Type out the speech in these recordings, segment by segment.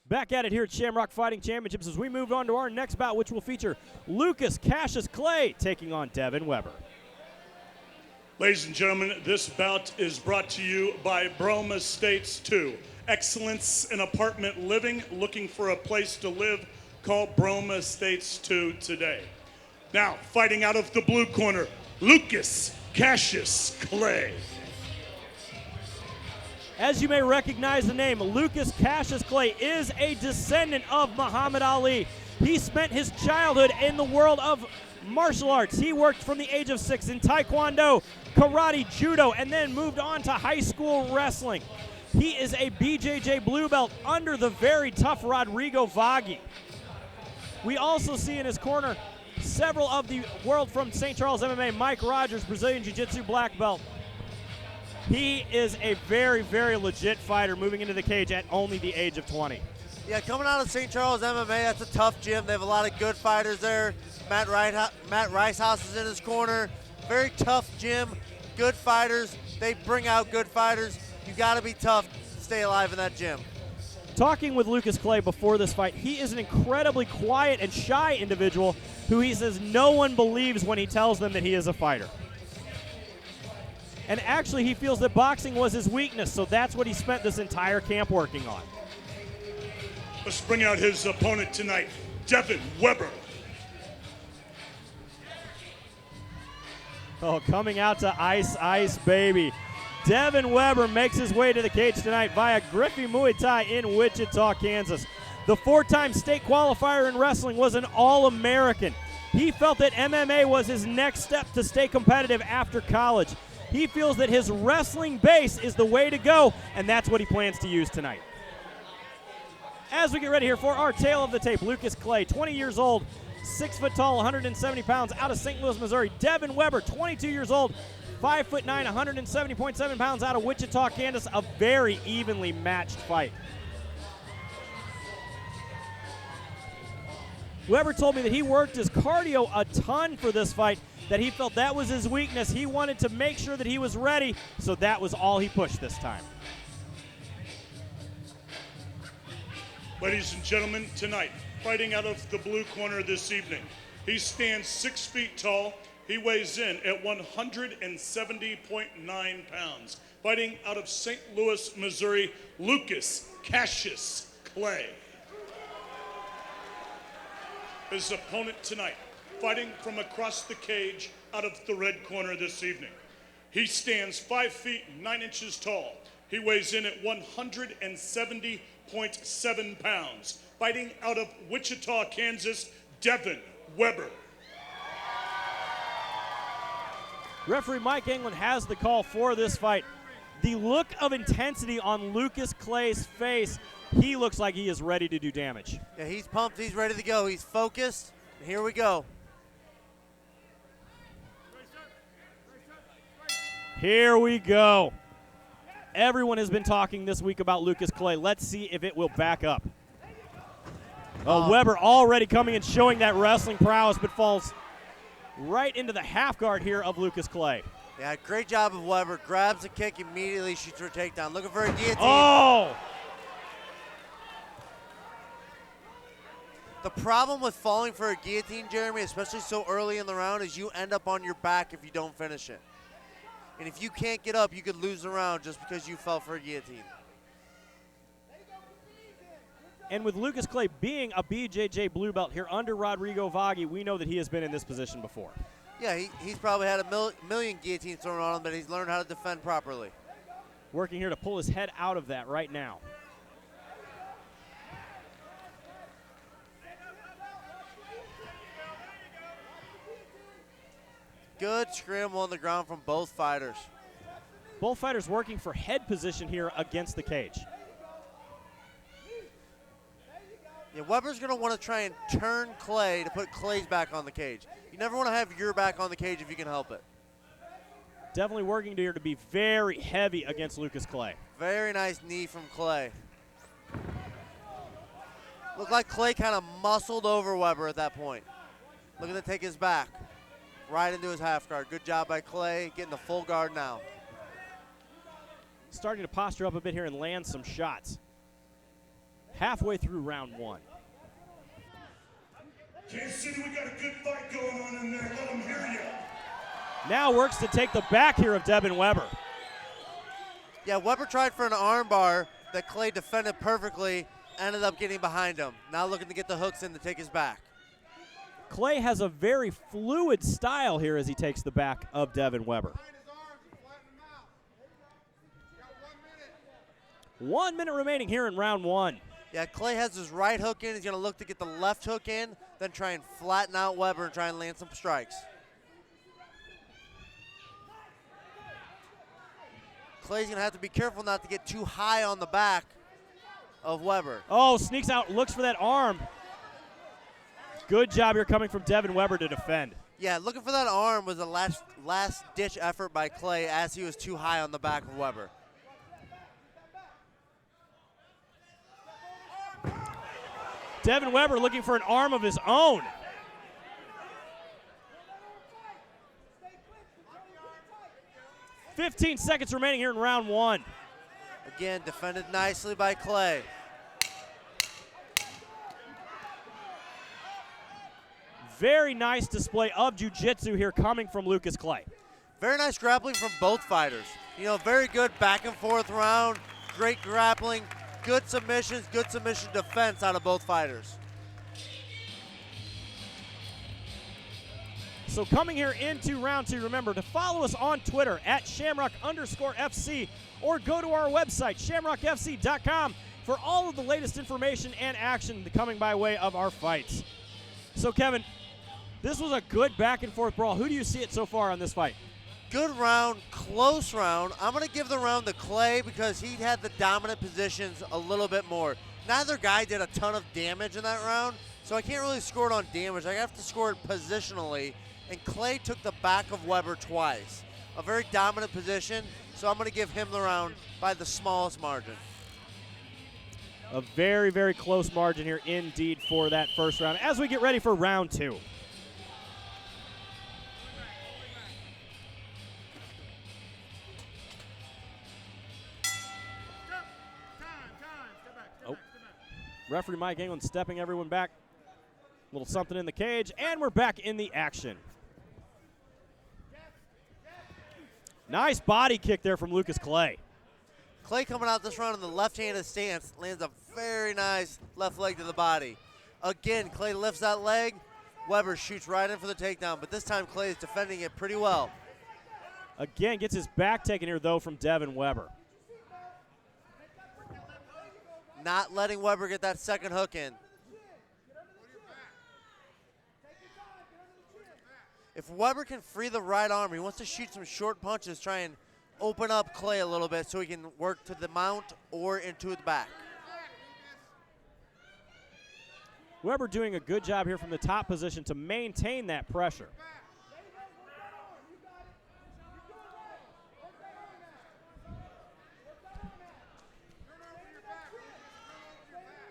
Back at it here at Shamrock Fighting Championships as we move on to our next bout, which will feature Lucas Cassius Clay taking on Devin Weber. Ladies and gentlemen, this bout is brought to you by Brome Estates 2. Excellence in apartment living, looking for a place to live, call Brome Estates 2 today. Now, fighting out of the blue corner, Lucas Cassius Clay. As you may recognize the name, Lucas Cassius Clay is a descendant of Muhammad Ali. He spent his childhood in the world of martial arts. He worked from the age of 6 in Taekwondo, karate, judo, and then moved on to high school wrestling. He is a BJJ blue belt under the very tough Rodrigo Vaghi. We also see in his corner several of the world from St. Charles MMA, Mike Rogers, Brazilian Jiu-Jitsu black belt. He is a very, very legit fighter moving into the cage at only the age of 20. Yeah, coming out of St. Charles MMA, that's a tough gym. They have a lot of good fighters there. Matt Ricehouse is in his corner. Very tough gym, good fighters. They bring out good fighters. You got to be tough to stay alive in that gym. Talking with Lucas Clay before this fight, he is an incredibly quiet and shy individual who he says no one believes when he tells them that he is a fighter. And actually, he feels that boxing was his weakness, so that's what he spent this entire camp working on. Let's bring out his opponent tonight, Devin Weber. Oh, coming out to Ice Ice Baby. Devin Weber makes his way to the cage tonight via Griffey Muay Thai in Wichita, Kansas. The 4-time state qualifier in wrestling was an All-American. He felt that MMA was his next step to stay competitive after college. He feels that his wrestling base is the way to go, and that's what he plans to use tonight. As we get ready here for our tale of the tape, Lucas Clay, 20 years old, 6 foot tall, 170 pounds, out of St. Louis, Missouri. Devin Weber, 22 years old, 5'9", 170.7 pounds, out of Wichita, Kansas. A very evenly matched fight. Weber told me that he worked his cardio a ton for this fight, that he felt that was his weakness. He wanted to make sure that he was ready, so that was all he pushed this time. Ladies and gentlemen, tonight, fighting out of the blue corner this evening, he stands 6 feet tall. He weighs in at 170.9 pounds. Fighting out of St. Louis, Missouri, Lucas Cassius Clay. His opponent tonight, fighting from across the cage out of the red corner this evening. He stands 5 feet 9 inches tall. He weighs in at 170.7 pounds. Fighting out of Wichita, Kansas, Devin Weber. Referee Mike England has the call for this fight. The look of intensity on Lucas Clay's face, he looks like he is ready to do damage. Yeah, he's pumped. He's ready to go. He's focused. And here we go. Here we go. Everyone has been talking this week about Lucas Clay. Let's see if it will back up. Weber already coming and showing that wrestling prowess, but falls right into the half guard here of Lucas Clay. Yeah, great job of Weber. Grabs the kick, immediately shoots for a takedown. Looking for a guillotine. Oh! The problem with falling for a guillotine, Jeremy, especially so early in the round, is you end up on your back if you don't finish it. And if you can't get up, you could lose the round just because you fell for a guillotine. And with Lucas Clay being a BJJ blue belt here under Rodrigo Vaghi, we know that he has been in this position before. Yeah, he's probably had a million guillotines thrown on him, but he's learned how to defend properly. Working here to pull his head out of that right now. Good scramble on the ground from both fighters. Both fighters working for head position here against the cage. Yeah, Weber's going to want to try and turn Clay to put Clay's back on the cage. You never want to have your back on the cage if you can help it. Definitely working here to be very heavy against Lucas Clay. Very nice knee from Clay. Looked like Clay kind of muscled over Weber at that point. Looking to take his back right into his half guard. Good job by Clay, getting the full guard now. Starting to posture up a bit here and land some shots. halfway through round 1. Kansas City, we got a good fight going on in there. Let them hear you. Now works to take the back here of Devin Weber. Yeah, Weber tried for an arm bar that Clay defended perfectly, ended up getting behind him. Now looking to get the hooks in to take his back. Clay has a very fluid style here as he takes the back of Devin Weber. 1 minute remaining here in round 1. Yeah, Clay has his right hook in. He's going to look to get the left hook in, then try and flatten out Weber and try and land some strikes. Clay's going to have to be careful not to get too high on the back of Weber. Oh, sneaks out, looks for that arm. Good job here coming from Devin Weber to defend. Yeah, looking for that arm was a last-ditch effort by Clay as he was too high on the back of Weber. Devin Weber looking for an arm of his own. "15 seconds remaining here in round 1. Again, defended nicely by Clay. Very nice display of jiu-jitsu here coming from Lucas Clay. Very nice grappling from both fighters. You know, very good back and forth round, great grappling, good submissions, good submission defense out of both fighters. So coming here into round 2, remember to follow us on Twitter at Shamrock_FC or go to our website, shamrockfc.com, for all of the latest information and action coming by way of our fights. So Kevin, this was a good back and forth brawl. Who do you see it so far on this fight? Good round, close round. I'm going to give the round to Clay because he had the dominant positions a little bit more. Neither guy did a ton of damage in that round, so I can't really score it on damage. I have to score it positionally, and Clay took the back of Weber twice. A very dominant position, so I'm going to give him the round by the smallest margin. A very, very close margin here indeed for that first round as we get ready for round 2. Referee Mike England stepping everyone back. A little something in the cage, and we're back in the action. Nice body kick there from Lucas Clay. Clay coming out this round in the left-handed stance, lands a very nice left leg to the body. Again, Clay lifts that leg. Weber shoots right in for the takedown, but this time Clay is defending it pretty well. Again, gets his back taken here, though, from Devin Weber. Not letting Weber get that second hook in. If Weber can free the right arm, he wants to shoot some short punches, try and open up Clay a little bit so he can work to the mount or into the back. Weber doing a good job here from the top position to maintain that pressure.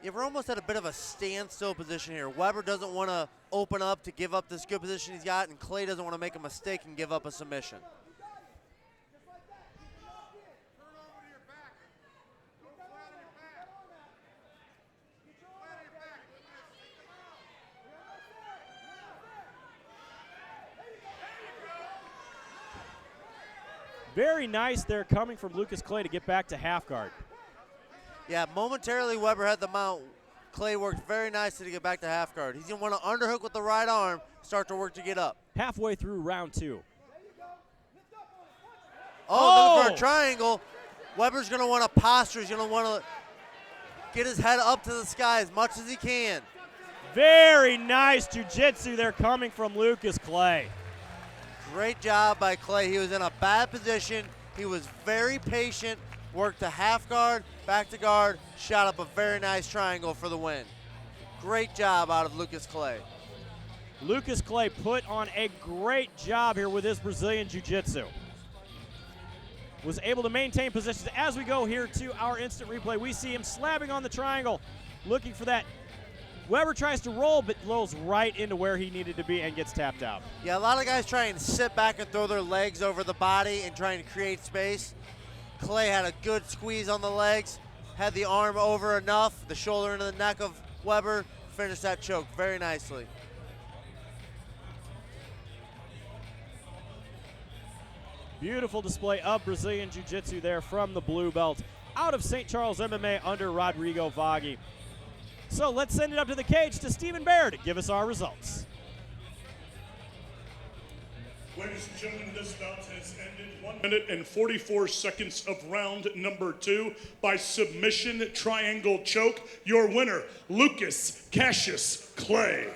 Yeah, we're almost at a bit of a standstill position here. Weber doesn't want to open up to give up this good position he's got, and Clay doesn't want to make a mistake and give up a submission. Very nice there coming from Lucas Clay to get back to half guard. Yeah, momentarily Weber had the mount. Clay worked very nicely to get back to half guard. He's going to want to underhook with the right arm, start to work to get up. Halfway through round 2. Oh, looking for a triangle. Weber's going to want to posture. He's going to want to get his head up to the sky as much as he can. Very nice jiu-jitsu there coming from Lucas Clay. Great job by Clay. He was in a bad position. He was very patient, worked to half guard, back to guard, shot up a very nice triangle for the win. Great job out of Lucas Clay. Lucas Clay put on a great job here with his Brazilian jiu-jitsu. Was able to maintain positions. As we go here to our instant replay, we see him slapping on the triangle, looking for that. Weber tries to roll, but rolls right into where he needed to be and gets tapped out. Yeah, a lot of guys try and sit back and throw their legs over the body and trying to create space. Clay had a good squeeze on the legs, had the arm over enough, the shoulder into the neck of Weber, finished that choke very nicely. Beautiful display of Brazilian Jiu-Jitsu there from the blue belt out of St. Charles MMA under Rodrigo Vaghi. So let's send it up to the cage to Stephen Baird to give us our results. Ladies and gentlemen, this bout has ended 1 minute and 44 seconds of round number 2 by submission triangle choke. Your winner, Lucas Cassius Clay.